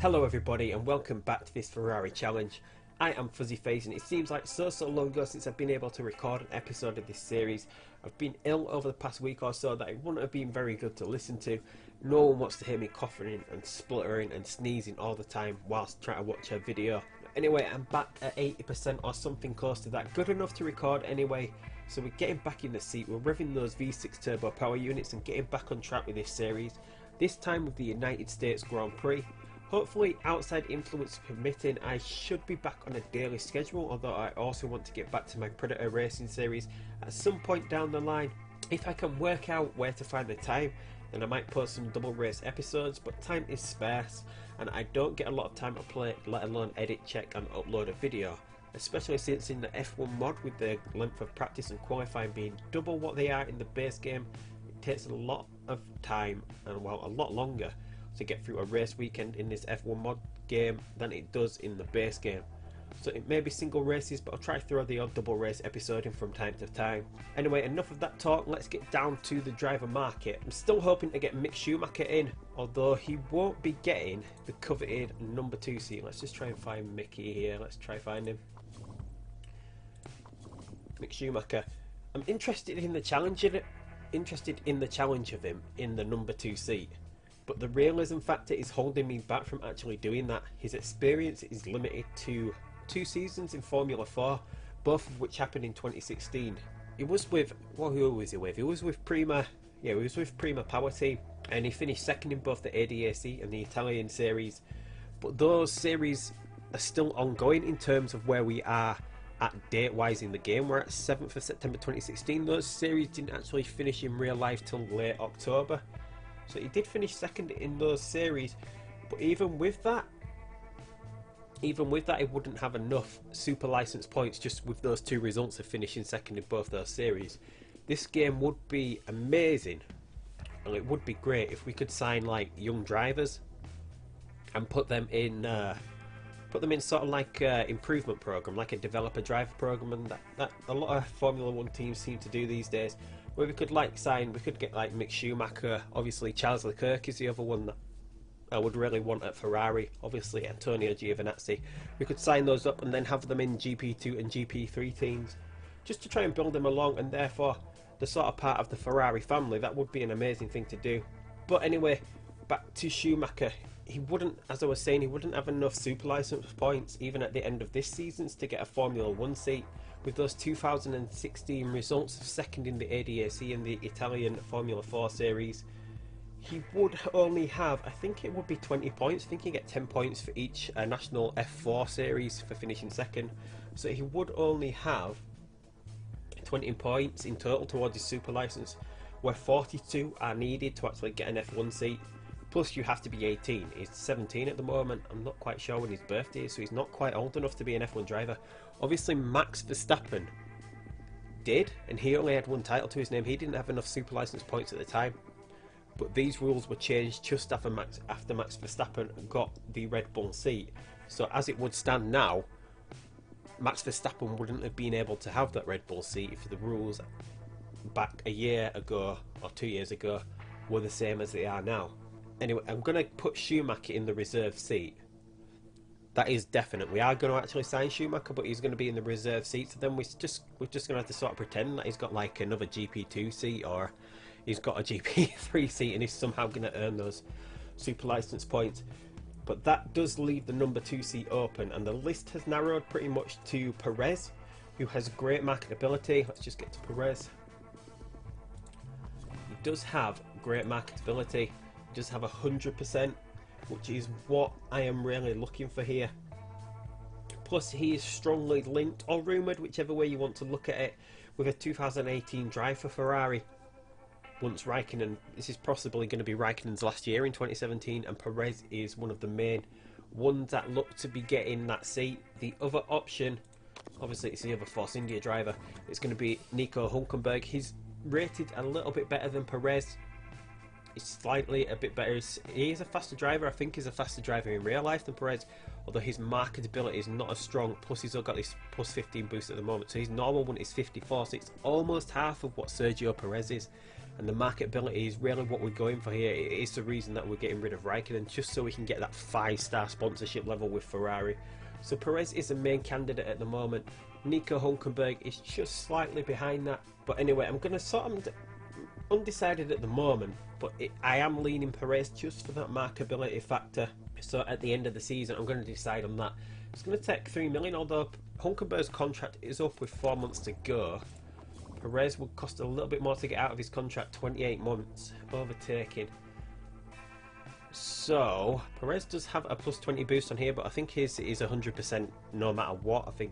Hello everybody and welcome back to this Ferrari challenge. I am Fuzzy Face and it seems like so long ago since I've been able to record an episode of this series. I've been ill over the past week or so that it wouldn't have been very good to listen to. No one wants to hear me coughing and spluttering and sneezing all the time whilst trying to watch a video. Anyway, I'm back at 80% or something close to that, good enough to record anyway. So we're getting back in the seat, we're revving those V6 turbo power units and getting back on track with this series. This time with the United States Grand Prix. Hopefully, outside influence permitting, I should be back on a daily schedule, although I also want to get back to my Predator Racing series at some point down the line. If I can work out where to find the time, then I might post some double race episodes, but time is scarce and I don't get a lot of time to play, let alone edit, check and upload a video. Especially since in the F1 mod, with the length of practice and qualifying being double what they are in the base game, it takes a lot of time and, well, a lot longer to get through a race weekend in this F1 mod game than it does in the base game. So it may be single races, but I'll try to throw the odd double race episode in from time to time. Anyway, enough of that talk, let's get down to the driver market. I'm still hoping to get Mick Schumacher in, although he won't be getting the coveted number 2 seat. Let's just try and find Mickey here, let's try find him. Mick Schumacher. I'm interested in the challenge of him in the number 2 seat. But the realism factor is holding me back from actually doing that. His experience is limited to 2 seasons in Formula 4, both of which happened in 2016. He was with, well, who was he with? He was with Prima, yeah, he was with Prima Power Team, and he finished second in both the ADAC and the Italian series. But those series are still ongoing in terms of where we are at date-wise in the game. We're at 7th of September 2016. Those series didn't actually finish in real life till late October. So he did finish second in those series, but even with that, he wouldn't have enough super license points just with those 2 results of finishing second in both those series. This game would be amazing, and it would be great if we could sign like young drivers and put them in sort of like an improvement program, like a developer driver program, and that a lot of Formula 1 teams seem to do these days. Where we could get like Mick Schumacher, obviously Charles Leclerc is the other one that I would really want at Ferrari, obviously Antonio Giovinazzi. We could sign those up and then have them in GP2 and GP3 teams, just to try and build them along, and therefore the sort of part of the Ferrari family. That would be an amazing thing to do. But anyway, back to Schumacher. He wouldn't, as I was saying, he wouldn't have enough super license points even at the end of this season to get a Formula 1 seat. With those 2016 results of second in the ADAC and the Italian Formula 4 series, he would only have, I think it would be 20 points. I think you get 10 points for each national F4 series for finishing second. So he would only have 20 points in total towards his super license, where 42 are needed to actually get an F1 seat. Plus you have to be 18. He's 17 at the moment. I'm not quite sure when his birthday is, so he's not quite old enough to be an F1 driver. Obviously Max Verstappen did, and he only had 1 title to his name. He didn't have enough super license points at the time. But these rules were changed just after Max Verstappen got the Red Bull seat. So as it would stand now, Max Verstappen wouldn't have been able to have that Red Bull seat if the rules back a year ago or 2 years ago were the same as they are now. Anyway, I'm going to put Schumacher in the reserve seat. That is definite. We are going to actually sign Schumacher, but he's going to be in the reserve seat. So then we're just going to have to sort of pretend that he's got like another GP2 seat, or he's got a GP3 seat and he's somehow going to earn those super license points. But that does leave the number 2 seat open, and the list has narrowed pretty much to Perez, who has great marketability. Let's just get to Perez. He does have great marketability. Does have 100%, which is what I am really looking for here. Plus he is strongly linked, or rumoured, whichever way you want to look at it, with a 2018 drive for Ferrari. Once Raikkonen, this is possibly going to be Raikkonen's last year in 2017, and Perez is one of the main ones that look to be getting that seat. The other option, obviously it's the other Force India driver, it's going to be Nico Hülkenberg. He's rated a little bit better than Perez. He's slightly a bit better. He is a faster driver. I think he's a faster driver in real life than Perez, although his marketability is not as strong. Plus he's got this plus 15 boost at the moment, so his normal one is 54, so it's almost half of what Sergio Perez is. And the marketability is really what we're going for here. It is the reason that we're getting rid of Raikkonen, just so we can get that 5-star sponsorship level with Ferrari. So Perez is the main candidate at the moment. Nico Hulkenberg is just slightly behind that. But anyway, I'm going to sort of undecided at the moment, but I am leaning Perez just for that marketability factor. So at the end of the season, I'm going to decide on that. It's going to take 3 million, although Hulkenberg's contract is up with 4 months to go. Perez would cost a little bit more to get out of his contract, 28 months, overtaking. So, Perez does have a plus 20 boost on here, but I think his is 100% no matter what. I think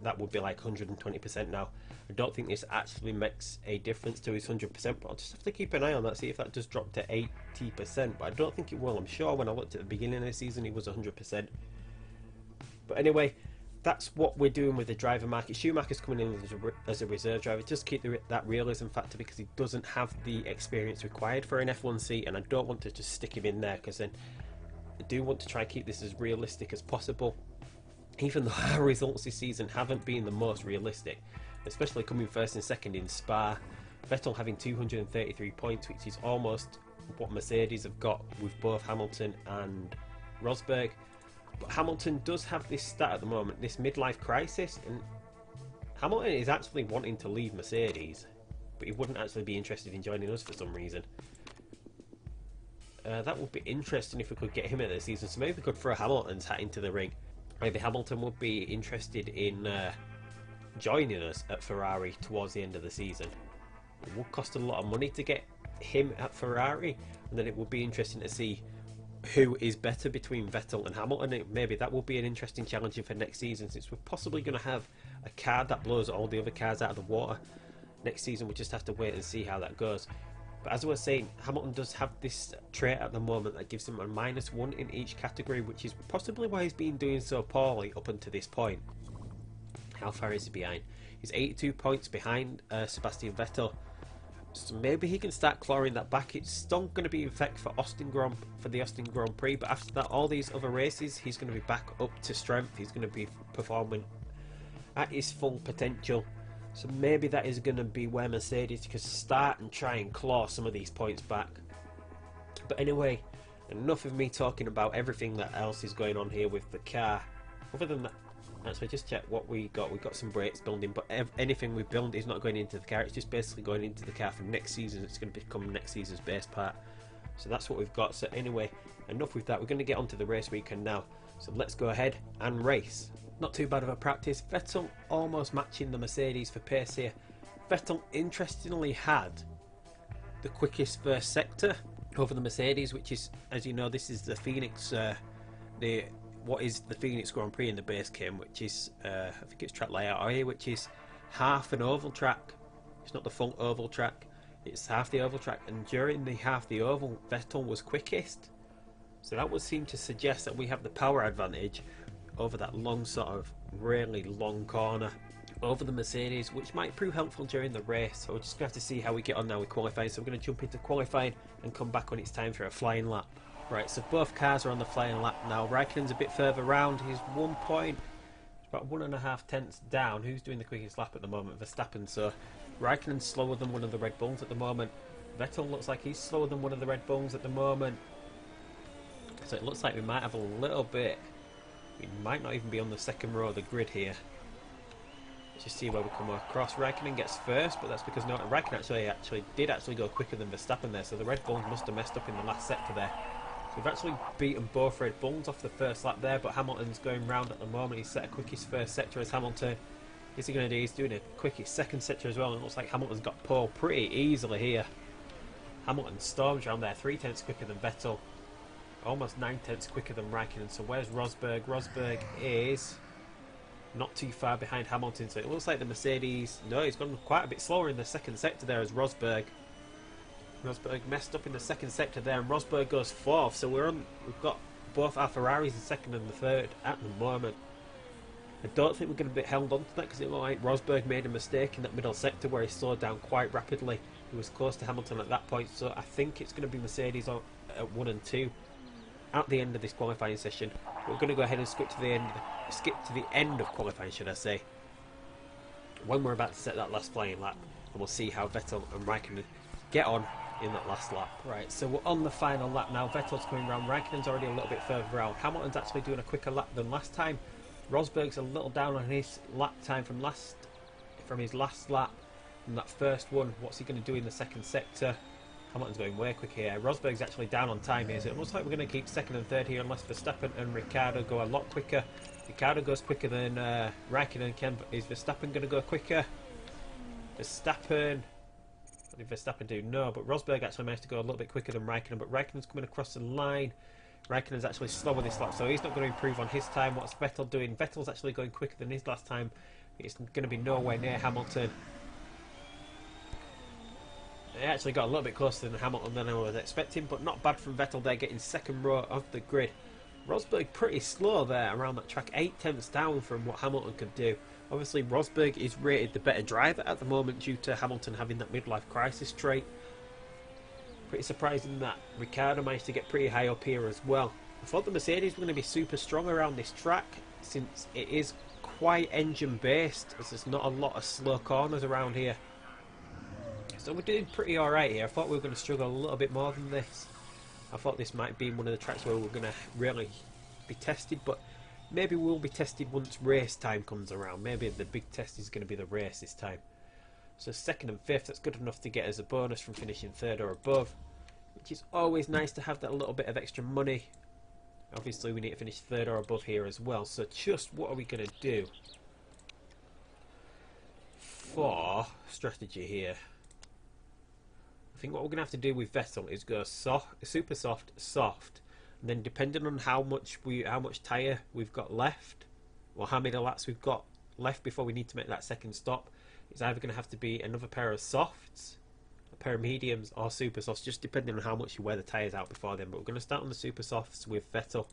that would be like 120% now. I don't think this actually makes a difference to his 100%, but I'll just have to keep an eye on that, see if that does drop to 80%, but I don't think it will. I'm sure when I looked at the beginning of the season, he was 100%. But anyway, that's what we're doing with the driver market. Schumacher's coming in as a reserve driver. Just keep that realism factor, because he doesn't have the experience required for an F1 seat, and I don't want to just stick him in there, because then I do want to try and keep this as realistic as possible. Even though our results this season haven't been the most realistic, especially coming first and second in Spa. Vettel having 233 points, which is almost what Mercedes have got with both Hamilton and Rosberg. But Hamilton does have this stat at the moment, this midlife crisis, and Hamilton is actually wanting to leave Mercedes, but he wouldn't actually be interested in joining us for some reason. That would be interesting if we could get him in the season, so maybe we could throw Hamilton's hat into the ring. Maybe Hamilton would be interested in joining us at Ferrari towards the end of the season. It would cost a lot of money to get him at Ferrari, and then it would be interesting to see who is better between Vettel and Hamilton. Maybe that will be an interesting challenge for next season, since we're possibly going to have a car that blows all the other cars out of the water next season. We just have to wait and see how that goes. But as I was saying, Hamilton does have this trait at the moment that gives him a -1 in each category, which is possibly why he's been doing so poorly up until this point. How far is he behind? He's 82 points behind Sebastian Vettel. So maybe he can start clawing that back. It's still going to be in effect for the Austin Grand Prix, but after that, all these other races, he's going to be back up to strength. He's going to be performing at his full potential. So maybe that is going to be where Mercedes can start and try and claw some of these points back. But anyway, enough of me talking about everything that else is going on here with the car. Other than that, actually, just check what we got. We've got some brakes building, but anything we build is not going into the car. It's just basically going into the car for next season. It's going to become next season's base part. So that's what we've got. So anyway, enough with that. We're going to get onto the race weekend now. So let's go ahead and race. Not too bad of a practice. Vettel almost matching the Mercedes for pace here. Vettel interestingly had the quickest first sector over the Mercedes, which is, as you know, this is the Phoenix, what is the Phoenix Grand Prix in the base game, which is, I think it's track layout here, which is half an oval track. It's not the full oval track, it's half the oval track, and during the half the oval, Vettel was quickest. So that would seem to suggest that we have the power advantage over that long, sort of really long corner over the Mercedes, which might prove helpful during the race. So we're just going to have to see how we get on now with qualifying. So I'm going to jump into qualifying and come back when it's time for a flying lap. Right, so both cars are on the flying lap now. Raikkonen's a bit further round. He's 1 point, about 1.5 tenths down. Who's doing the quickest lap at the moment? Verstappen. So Raikkonen's slower than one of the Red Bulls at the moment. Vettel looks like he's slower than one of the Red Bulls at the moment. So it looks like we might have a little bit. We might not even be on the second row of the grid here. Let's just see where we come across. Raikkonen gets first, but that's because Raikkonen actually did go quicker than Verstappen there. So the Red Bulls must have messed up in the last sector there. So we've actually beaten both Red Bulls off the first lap there, but Hamilton's going round at the moment. He's set a quickest first sector as Hamilton. What's he going to do? He's doing a quickest second sector as well, and it looks like Hamilton's got pole pretty easily here. Hamilton storms around there, 3 tenths quicker than Vettel. Almost 9 tenths quicker than Raikkonen. So where's Rosberg? Rosberg is not too far behind Hamilton. So it looks like the Mercedes... No, he's gone quite a bit slower in the second sector there as Rosberg. Rosberg messed up in the second sector there, and Rosberg goes fourth. So we've got both our Ferraris in second and the third at the moment. I don't think we're going to be held on to that, because it looked like Rosberg made a mistake in that middle sector where he slowed down quite rapidly. He was close to Hamilton at that point, so I think it's going to be Mercedes at 1 and 2 at the end of this qualifying session. We're going to go ahead and skip to the end of qualifying, should I say, when we're about to set that last flying lap, and we'll see how Vettel and Raikkonen get on in that last lap. Right, so we're on the final lap now. Vettel's coming round. Raikkonen's already a little bit further round. Hamilton's actually doing a quicker lap than last time. Rosberg's a little down on his lap time from his last lap. From that first one, what's he going to do in the second sector? Hamilton's going way quick here. Rosberg's actually down on time here, so it looks like we're going to keep second and third here unless Verstappen and Ricciardo go a lot quicker. Ricciardo goes quicker than Raikkonen can, but is Verstappen going to go quicker? Verstappen... What did Verstappen do? No, but Rosberg actually managed to go a little bit quicker than Raikkonen, but Raikkonen's coming across the line. Raikkonen's actually slower this lap, so he's not going to improve on his time. What's Vettel doing? Vettel's actually going quicker than his last time. It's going to be nowhere near Hamilton. He actually got a little bit closer than Hamilton than I was expecting, but not bad from Vettel there, getting second row of the grid. Rosberg pretty slow there around that track, 8 tenths down from what Hamilton could do. Obviously Rosberg is rated the better driver at the moment due to Hamilton having that midlife crisis trait. Pretty surprising that Ricciardo managed to get pretty high up here as well. I thought the Mercedes were going to be super strong around this track since it is quite engine based, as there's not a lot of slow corners around here. So we're doing pretty alright here. I thought we were going to struggle a little bit more than this. I thought this might be one of the tracks where we're going to really be tested, but maybe we'll be tested once race time comes around. Maybe the big test is going to be the race this time. So second and fifth, that's good enough to get us a bonus from finishing third or above, which is always nice to have that little bit of extra money. Obviously we need to finish third or above here as well. So just what are we going to do for strategy here? I think what we're going to have to do with Vettel is go soft, super soft, soft, and then depending on how much tyre we've got left, or how many laps we've got left before we need to make that second stop, it's either going to have to be another pair of softs, a pair of mediums, or super softs, just depending on how much you wear the tyres out before then. But we're going to start on the super softs with Vettel.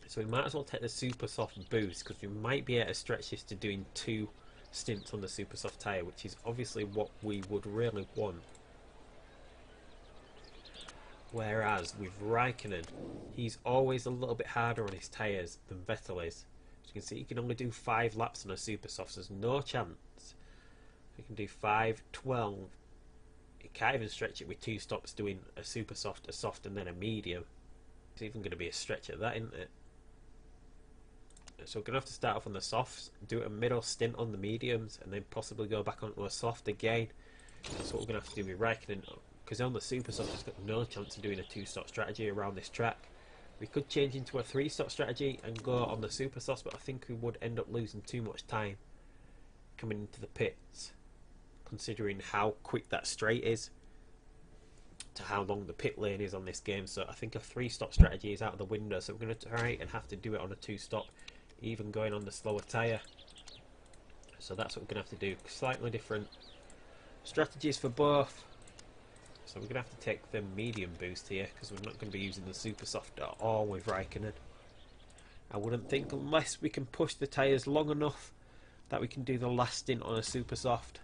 So we might as well take the super soft boost, because we might be able to stretch this to doing 2 stints on the super soft tyre, which is obviously what we would really want. Whereas with Raikkonen, he's always a little bit harder on his tyres than Vettel is. As you can see, he can only do 5 laps on a super soft, so there's no chance. He can do 5, 12. He can't even stretch it with 2 stops doing a super soft, a soft, and then a medium. It's even going to be a stretch at that, isn't it? So we're going to have to start off on the softs, do a middle stint on the mediums, and then possibly go back onto a soft again. That's what we're going to have to do with Raikkonen, because on the super soft he's got no chance of doing a 2-stop strategy around this track. We could change into a 3-stop strategy and go on the super softs, but I think we would end up losing too much time coming into the pits, considering how quick that straight is to how long the pit lane is on this game. So I think a 3-stop strategy is out of the window, so we're going to try and have to do it on a 2-stop, even going on the slower tyre. So that's what we're going to have to do. Slightly different strategies for both. So we're going to have to take the medium boost here, because we're not going to be using the super soft at all with Raikkonen. I wouldn't think, unless we can push the tyres long enough, that we can do the last stint on a super soft.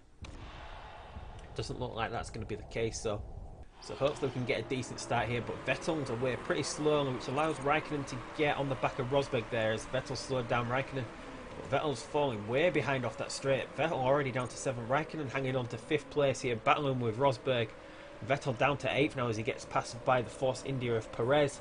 Doesn't look like that's going to be the case though. So hopefully we can get a decent start here, but Vettel's away pretty slowly, which allows Raikkonen to get on the back of Rosberg there as Vettel slowed down Raikkonen. But Vettel's falling way behind off that straight. Vettel already down to 7th, Raikkonen hanging on to 5th place here, battling with Rosberg. Vettel down to 8th now as he gets passed by the Force India of Perez,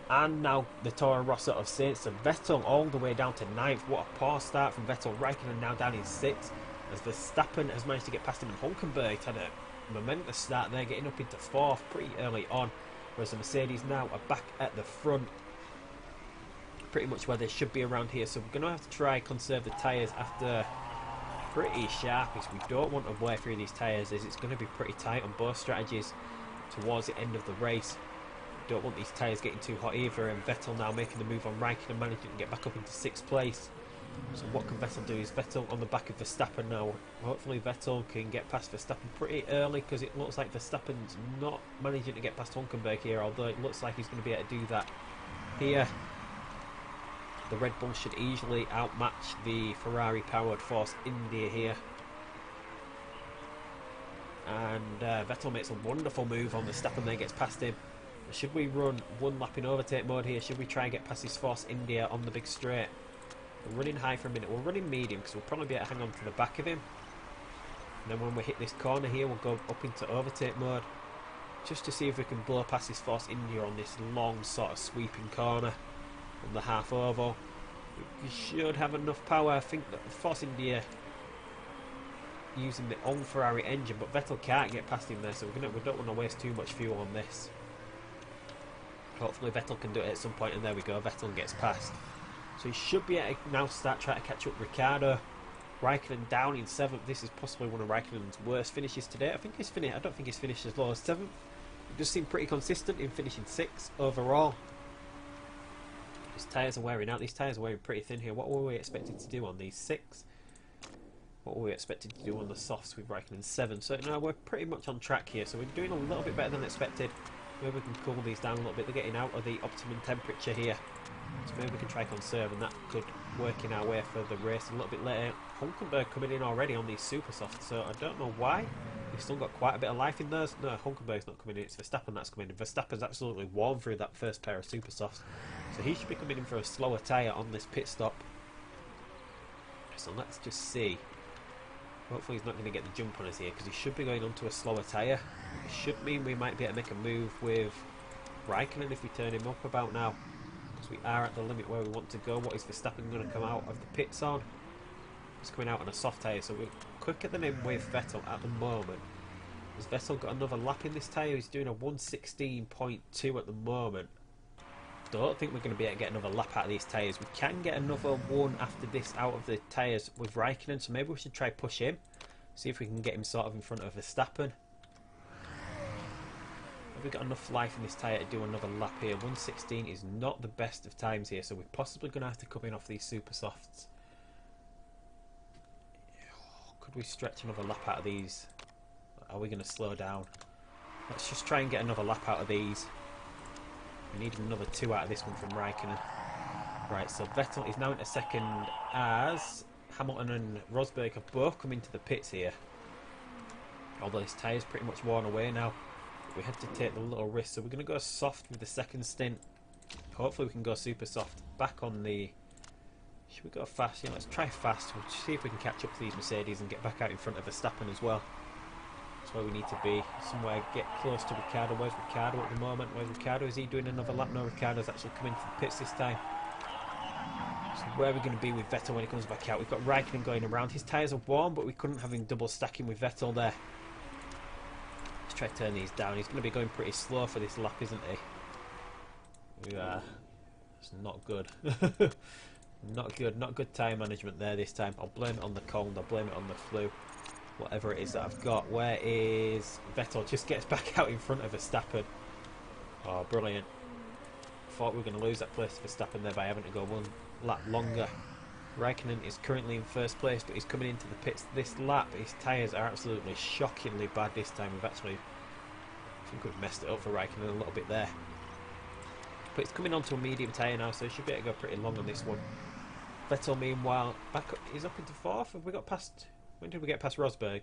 and now the Toro Rosso of Sainz. So Vettel all the way down to 9th. What a poor start from Vettel. Raikkonen now down in 6th as Verstappen has managed to get past him, and Hulkenberg had a momentous start there, getting up into 4th pretty early on, whereas the Mercedes now are back at the front, pretty much where they should be around here. So we're going to have to try and conserve the tyres after pretty sharpish. We don't want to wear through these tyres, as it's going to be pretty tight on both strategies towards the end of the race. Don't want these tyres getting too hot either, and Vettel now making the move on Raikkonen, managing to get back up into 6th place. So what can Vettel do? Is Vettel on the back of Verstappen now? Hopefully Vettel can get past Verstappen pretty early, because it looks like Verstappen's not managing to get past Hulkenberg here, although it looks like he's going to be able to do that here. The Red Bull should easily outmatch the Ferrari powered Force India here. And Vettel makes a wonderful move on Verstappen there, gets past him. Should we run one lap in overtake mode here? Should we try and get past his Force India on the big straight? We're running high for a minute. We're running medium, because we'll probably be able to hang on to the back of him. And then when we hit this corner here, we'll go up into overtake mode, just to see if we can blow past this Force India on this long sort of sweeping corner on the half oval. We should have enough power. I think that Force India using the old Ferrari engine, but Vettel can't get past him there, so we don't want to waste too much fuel on this. Hopefully Vettel can do it at some point, and there we go, Vettel gets past. So he should be able to now start trying to catch up Ricciardo. Raikkonen down in 7th. This is possibly one of Raikkonen's worst finishes today. I don't think he's finished as low as 7th. He does seem pretty consistent in finishing 6th overall. His tyres are wearing out. These tyres are wearing pretty thin here. What were we expected to do on these 6? What were we expected to do on the softs with Raikkonen 7? So now we're pretty much on track here. So we're doing a little bit better than expected. Maybe we can cool these down a little bit. They're getting out of the optimum temperature here. So maybe we can try conserve, and that could work in our way for the race a little bit later. Hulkenberg coming in already on these super softs, so I don't know why. We've still got quite a bit of life in those. No, Hulkenberg's not coming in, it's Verstappen that's coming in. Verstappen's absolutely warm through that first pair of super softs. So he should be coming in for a slower tyre on this pit stop. So let's just see. Hopefully he's not going to get the jump on us here, because he should be going onto a slower tyre. It should mean we might be able to make a move with Raikkonen if we turn him up about now. Because we are at the limit where we want to go. What is Verstappen going to come out of the pits on? He's coming out on a soft tyre, so we're quicker than him with Vettel at the moment. Has Vettel got another lap in this tyre? He's doing a 1:16.2 at the moment. Don't think we're going to be able to get another lap out of these tyres. We can get another one after this out of the tyres with Raikkonen, so maybe we should try push him. See if we can get him sort of in front of Verstappen. Have we got enough life in this tyre to do another lap here? 1:16 is not the best of times here, so we're possibly going to have to come in off these super softs. Could we stretch another lap out of these? Are we going to slow down? Let's just try and get another lap out of these. We need another 2 out of this one from Raikkonen. Right, so Vettel is now into second as Hamilton and Rosberg have both come into the pits here. Although his tyre's pretty much worn away now. We had to take the little risk, so we're going to go soft with the second stint. Hopefully we can go super soft. Back on the... Should we go fast? Yeah, let's try fast. We'll see if we can catch up to these Mercedes and get back out in front of Verstappen as well. That's where we need to be. Somewhere get close to Ricciardo. Where's Ricciardo at the moment? Where's Ricciardo? Is he doing another lap? No, Ricciardo's actually coming to the pits this time. So where are we going to be with Vettel when he comes back out? We've got Raikkonen going around. His tyres are warm, but we couldn't have him double stacking with Vettel there. Let's try to turn these down. He's going to be going pretty slow for this lap, isn't he? It's not good. Not good. Not good tyre management there this time. I'll blame it on the cold. I'll blame it on the flu. Whatever it is that I've got. Where is Vettel? Just gets back out in front of Verstappen. Oh, brilliant. Thought we were going to lose that place to Verstappen there by having to go one lap longer. Raikkonen is currently in first place, but he's coming into the pits this lap. His tyres are absolutely shockingly bad this time. I think we've messed it up for Raikkonen a little bit there. But it's coming onto a medium tyre now, so he should be able to go pretty long on this one. Vettel, meanwhile, back up, he's up into 4th. Have we got past... When did we get past Rosberg?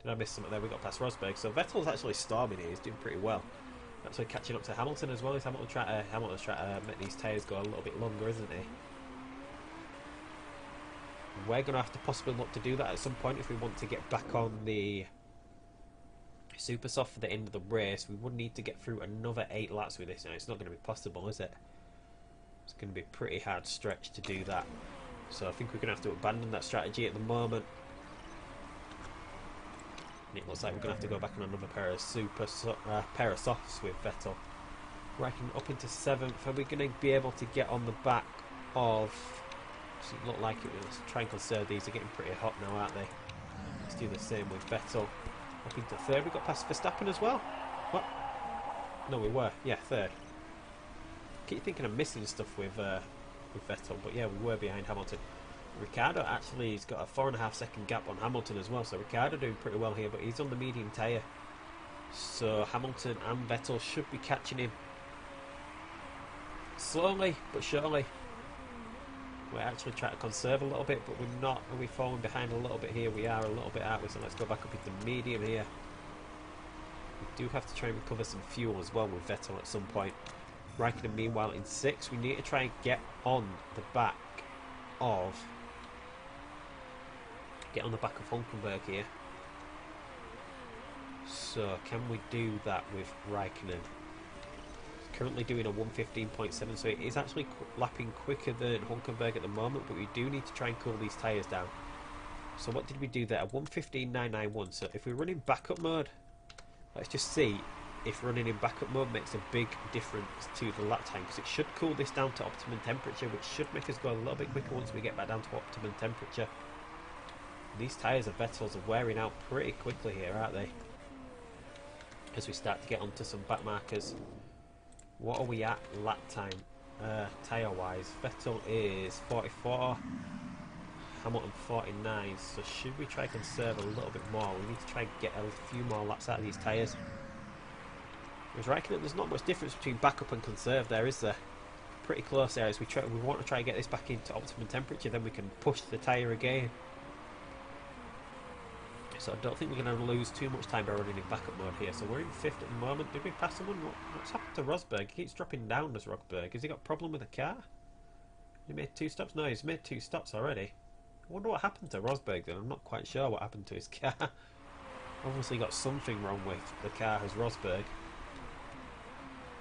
Did I miss something there? We got past Rosberg. So Vettel's actually storming here. He's doing pretty well. Actually catching up to Hamilton as well. Hamilton's trying to make these tyres go a little bit longer, isn't he? We're going to have to possibly look to do that at some point if we want to get back on the super soft for the end of the race. We would need to get through another 8 laps with this now. It's not going to be possible, is it? It's going to be a pretty hard stretch to do that. So I think we're going to have to abandon that strategy at the moment. And it looks like we're going to have to go back on another pair of pair of softs with Vettel. Raikkonen up into 7th. Are we going to be able to get on the back of... Does it look like it? Let's try and conserve these. They're getting pretty hot now, aren't they? Let's do the same with Vettel. Up into 3rd. We got past Verstappen as well. What? No, we were. Yeah, 3rd. Keep thinking I'm missing stuff with Vettel, but yeah, we were behind Hamilton. Ricciardo actually has got a 4.5 second gap on Hamilton as well, so Ricciardo doing pretty well here, but he's on the medium tyre. So Hamilton and Vettel should be catching him slowly but surely. We're actually trying to conserve a little bit, but we're not. Are we falling behind a little bit here? We are a little bit, aren't we? So let's go back up into medium here. We do have to try and recover some fuel as well with Vettel at some point. Raikkonen meanwhile in 6th. We need to try and get on the back of get on the back of Hulkenberg here. So can we do that with Raikkonen? He's currently doing a 1:15.7, so it is actually lapping quicker than Hulkenberg at the moment, but we do need to try and cool these tyres down. So what did we do there? 1:15.991. So if we're running backup mode, let's just see if running in backup mode makes a big difference to the lap time, because it should cool this down to optimum temperature, which should make us go a little bit quicker once we get back down to optimum temperature. These tyres of Vettel's are wearing out pretty quickly here, aren't they? As we start to get onto some back markers. What are we at lap time? Tyre wise, Vettel is 44, Hamilton 49, so should we try and conserve a little bit more? We need to try and get a few more laps out of these tyres. I was reckoning there's not much difference between backup and conserve there, is there? Pretty close there. As we want to try and get this back into optimum temperature, then we can push the tyre again. So I don't think we're going to lose too much time by running in backup mode here. So we're in 5th at the moment. Did we pass someone? What's happened to Rosberg? He keeps dropping down as Rosberg. Has he got a problem with the car? He made 2 stops? No, he's made 2 stops already. I wonder what happened to Rosberg then. I'm not quite sure what happened to his car. Obviously got something wrong with the car as Rosberg.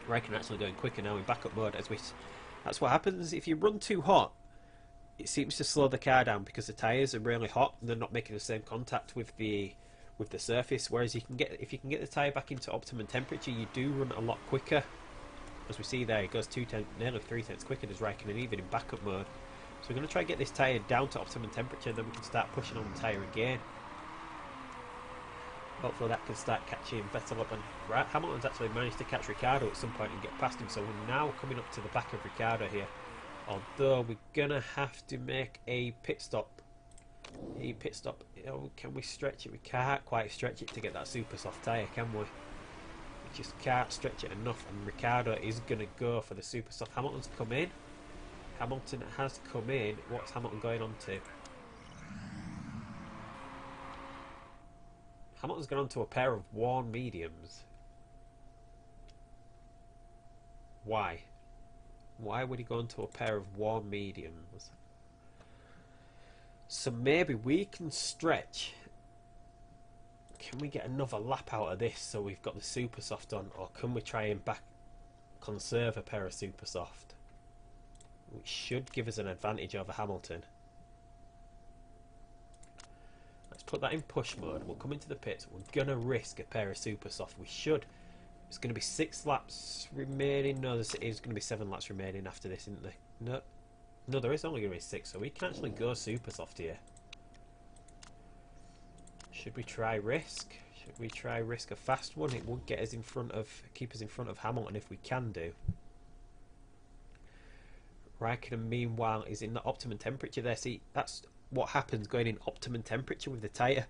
Raikkonen actually going quicker now in backup mode. That's what happens if you run too hot. It seems to slow the car down because the tyres are really hot and they're not making the same contact with the surface. Whereas if you can get the tyre back into optimum temperature, you do run a lot quicker. As we see there, it goes nearly 3 tenths quicker than Raikkonen even in backup mode. So we're going to try and get this tyre down to optimum temperature, and then we can start pushing on the tyre again. Hopefully that can start catching Vettel up, and Hamilton's actually managed to catch Ricciardo at some point and get past him, so we're now coming up to the back of Ricciardo here. Although we're going to have to make a pit stop. Oh, can we stretch it? We can't quite stretch it to get that super soft tyre, can we? We just can't stretch it enough, and Ricciardo is going to go for the super soft. Hamilton's come in. Hamilton has come in. What's Hamilton going on to? Hamilton's gone on to a pair of worn mediums. Why? Why would he go into a pair of worn mediums? So maybe we can stretch. Can we get another lap out of this so we've got the super soft on, or can we try and conserve a pair of super soft, which should give us an advantage over Hamilton? Let's put that in push mode. We'll come into the pits. We're gonna risk a pair of super soft. We should. It's going to be 6 laps remaining. No, there's going to be 7 laps remaining after this, isn't there? No, there is only going to be 6, so we can actually go super soft here. Should we try risk? Should we try risk a fast one? It would get us keep us in front of Hamilton if we can do. Raikkonen, meanwhile, is in the optimum temperature there. See, that's what happens going in optimum temperature with the tyre.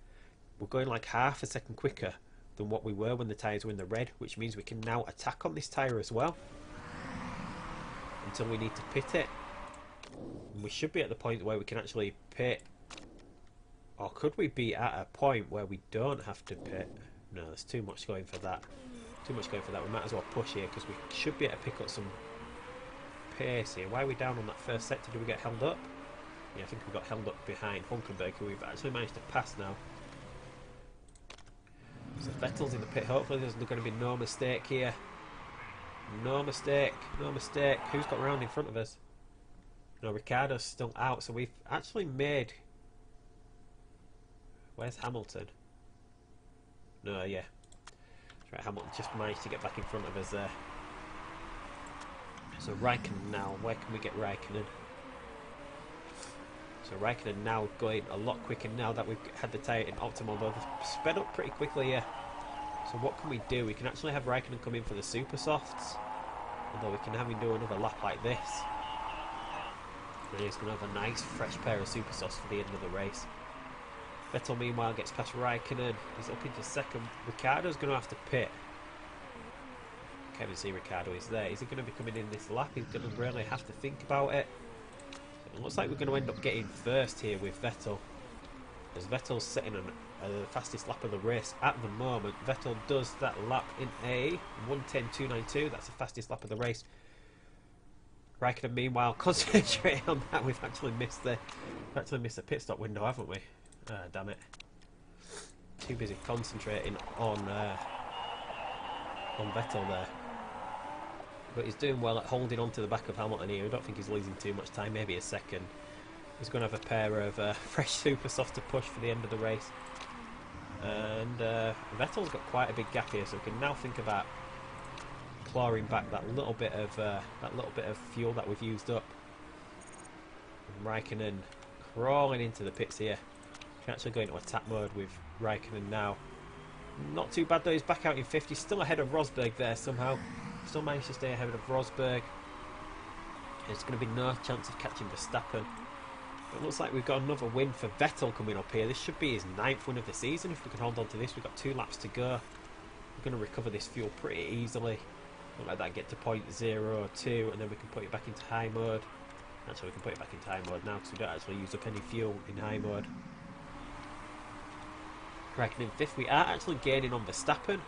We're going like half a second quicker than what we were when the tyres were in the red, which means we can now attack on this tyre as well until we need to pit it. And we should be at the point where we can actually pit, or could we be at a point where we don't have to pit? No, there's too much going for that. We might as well push here because we should be able to pick up some pace here. Why are we down on that first sector? Did we get held up? Yeah, I think we got held up behind Hulkenberg, who we've actually managed to pass now. So Vettel's in the pit. Hopefully there's going to be no mistake here. No mistake. Who's got round in front of us? No, Ricciardo's still out. So we've actually made... Where's Hamilton? No, yeah. That's right, Hamilton just managed to get back in front of us there. So Raikkonen now. Where can we get Raikkonen? So Raikkonen now going a lot quicker now that we've had the tyre in optimal mode. They've sped up pretty quickly here. So what can we do? We can actually have Raikkonen come in for the super softs. Although we can have him do another lap like this. And he's going to have a nice fresh pair of super softs for the end of the race. Vettel meanwhile gets past Raikkonen. He's up into second. Ricciardo's going to have to pit. Can't even see Ricciardo. He's there. Is he going to be coming in this lap? He's going to really have to think about it. It looks like we're going to end up getting first here with Vettel, as Vettel's setting the fastest lap of the race at the moment. Vettel does that lap in a 1:10.292. That's the fastest lap of the race. Raikkonen meanwhile concentrating on that. We've actually missed the pit stop window, haven't we? Ah, damn it. Too busy concentrating on Vettel there. But he's doing well at holding on to the back of Hamilton here. I don't think he's losing too much time, maybe a second. He's going to have a pair of fresh super softs to push for the end of the race. And Vettel's got quite a big gap here, so we can now think about clawing back that little bit of fuel that we've used up. And Raikkonen crawling into the pits here. Can actually go into attack mode with Raikkonen now. Not too bad though, he's back out in 50, still ahead of Rosberg there somehow. Still managed to stay ahead of Rosberg. There's going to be no chance of catching Verstappen. It looks like we've got another win for Vettel coming up here. This should be his 9th win of the season if we can hold on to this. We've got 2 laps to go. We're going to recover this fuel pretty easily. Look like that, get to point 0.02 and then we can put it back into high mode. Actually, we can put it back into high mode now because we don't actually use up any fuel in high mode. Raikkonen 5th. We are actually gaining on Verstappen.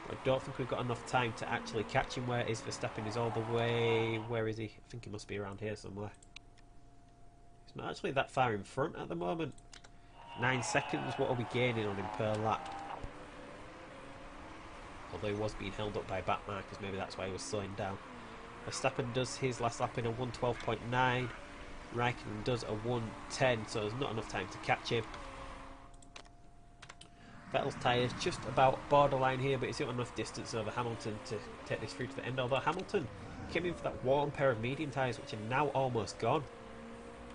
I don't think we've got enough time to actually catch him. Where is Verstappen? He's all the way... Where is he? I think he must be around here somewhere. He's not actually that far in front at the moment. 9 seconds. What are we gaining on him per lap? Although he was being held up by back markers, maybe that's why he was slowing down. Verstappen does his last lap in a 1:12.9. Raikkonen does a 1:10, so there's not enough time to catch him. Vettel's tyres just about borderline here, but he's got enough distance over Hamilton to take this through to the end. Although Hamilton came in for that warm pair of medium tyres, which are now almost gone.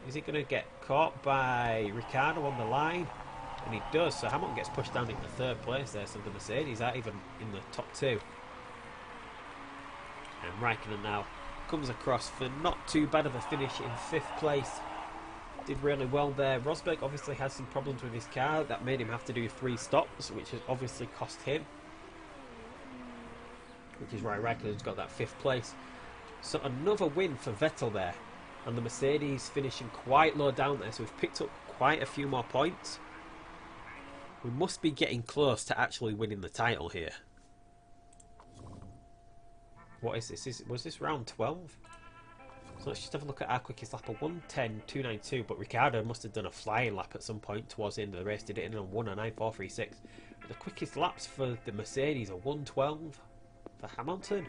Is he going to get caught by Ricciardo on the line? And he does, so Hamilton gets pushed down into 3rd place there, so the Mercedes aren't even in the top 2. And Raikkonen now comes across for not too bad of a finish in 5th place. Did really well there. Rosberg obviously has some problems with his car that made him have to do 3 stops, which has obviously cost him. Which is why Raikkonen's got that 5th place. So another win for Vettel there. And the Mercedes finishing quite low down there, so we've picked up quite a few more points. We must be getting close to actually winning the title here. What is this? Was this round 12? So let's just have a look at our quickest lap, a 1:10.292, but Ricciardo must have done a flying lap at some point towards the end of the race, did it in a 1:09.436. But the quickest laps for the Mercedes are 1:12 for Hamilton.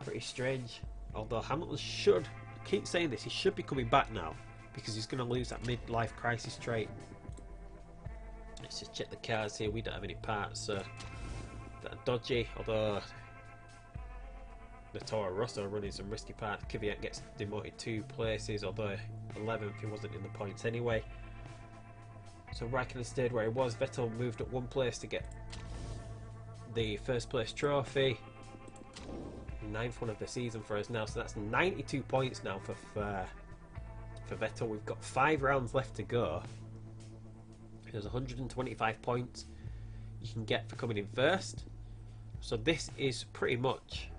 Pretty strange. Although Hamilton should, I keep saying this, he should be coming back now because he's going to lose that midlife crisis trait. Let's just check the cars here. We don't have any parts that are dodgy, although the Toro Rosso running some risky parts. Kvyat gets demoted 2 places, although 11th, he wasn't in the points anyway. So Raikkonen stayed where he was. Vettel moved up 1 place to get the 1st place trophy. 9th one of the season for us now, so that's 92 points now for Vettel. We've got 5 rounds left to go. There's 125 points you can get for coming in 1st. So this is pretty much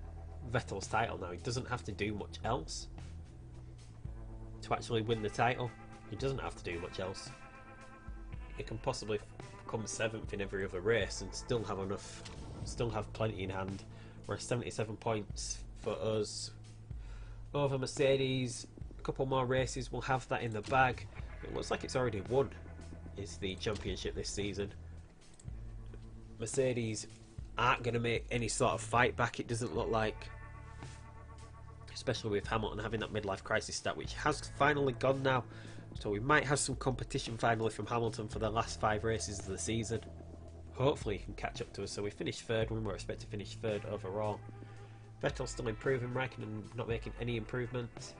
Vettel's title now. He doesn't have to do much else to actually win the title. He doesn't have to do much else. He can possibly come 7th in every other race and still have plenty in hand. We're 77 points for us over Mercedes. A couple more races, we'll have that in the bag. It looks like it's already won, is the championship this season. Mercedes aren't going to make any sort of fight back, it doesn't look like. Especially with Hamilton having that midlife crisis stat, which has finally gone now. So we might have some competition finally from Hamilton for the last 5 races of the season. Hopefully he can catch up to us. So we finished 3rd when we were expected to finish 3rd overall. Vettel still improving, Raikkonen not making any improvements.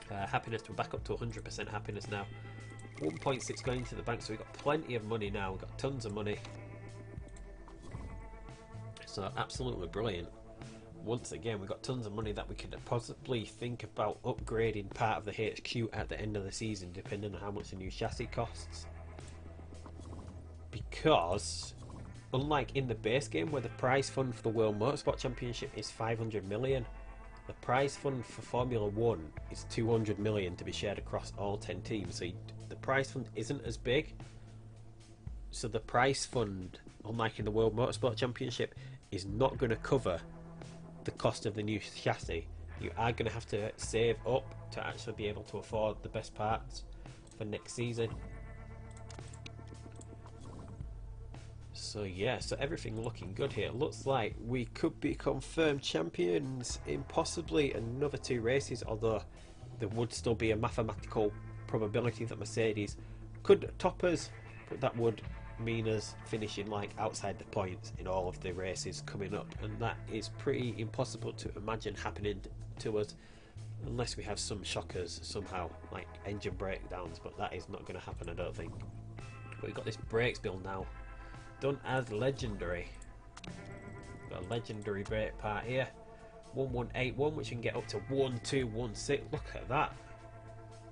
Happiness, we're back up to 100% happiness now. 1.6 going into the bank, so we've got plenty of money now. We've got tons of money. So absolutely brilliant. Once again, we've got tons of money that we could possibly think about upgrading part of the HQ at the end of the season, depending on how much the new chassis costs. Because, unlike in the base game, where the prize fund for the World Motorsport Championship is 500 million, the prize fund for Formula 1 is 200 million to be shared across all 10 teams. So the prize fund isn't as big. So the prize fund, unlike in the World Motorsport Championship, is not going to cover the cost of the new chassis. You are going to have to save up to actually be able to afford the best parts for next season. So yeah, so everything looking good here. Looks like we could be confirmed champions in possibly another 2 races, although there would still be a mathematical probability that Mercedes could top us, but that would mean us finishing like outside the points in all of the races coming up, and that is pretty impossible to imagine happening to us unless we have some shockers somehow, like engine breakdowns, but that is not going to happen, I don't think. But we've got this brakes build now done as legendary. Got a legendary brake part here, 1181, which can get up to 1216. Look at that.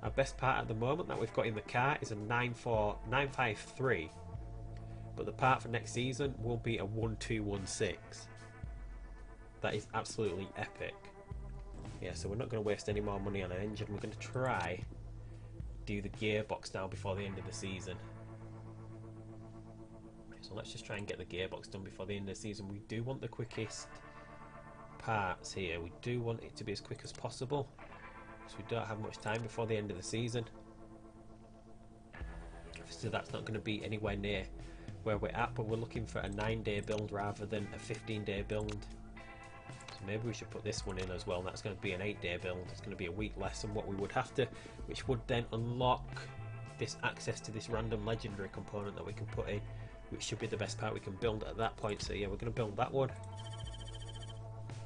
Our best part at the moment that we've got in the car is a 953, but the part for next season will be a 1216. That is absolutely epic. Yeah, so we're not going to waste any more money on an engine. We're going to try do the gearbox now before the end of the season. So let's just try and get the gearbox done before the end of the season. We do want the quickest parts here. We do want it to be as quick as possible, so we don't have much time before the end of the season. So that's not going to be anywhere near where we're at, but we're looking for a 9-day build rather than a 15-day build. So maybe we should put this one in as well. That's going to be an 8-day build. It's going to be a week less than what we would have to, which would then unlock this access to this random legendary component that we can put in, which should be the best part we can build at that point. So yeah, we're going to build that one,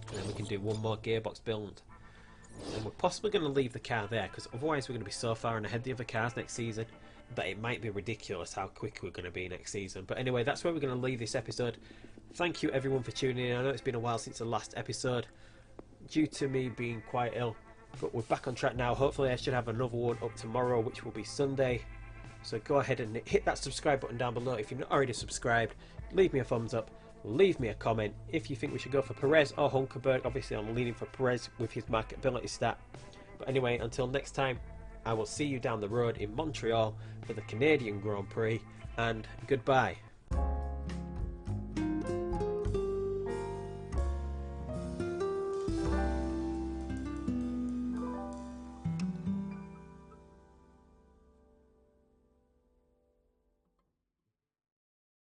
and then we can do one more gearbox build, and we're possibly going to leave the car there, because otherwise we're going to be so far ahead of the other cars next season that it might be ridiculous how quick we're going to be next season. But anyway, that's where we're going to leave this episode. Thank you everyone for tuning in. I know it's been a while since the last episode due to me being quite ill, but we're back on track now. Hopefully I should have another one up tomorrow, which will be Sunday. So go ahead and hit that subscribe button down below if you're not already subscribed. Leave me a thumbs up, leave me a comment if you think we should go for Perez or Hulkenberg. Obviously I'm leaning for Perez with his marketability stat. But anyway, until next time, I will see you down the road in Montreal for the Canadian Grand Prix, and goodbye.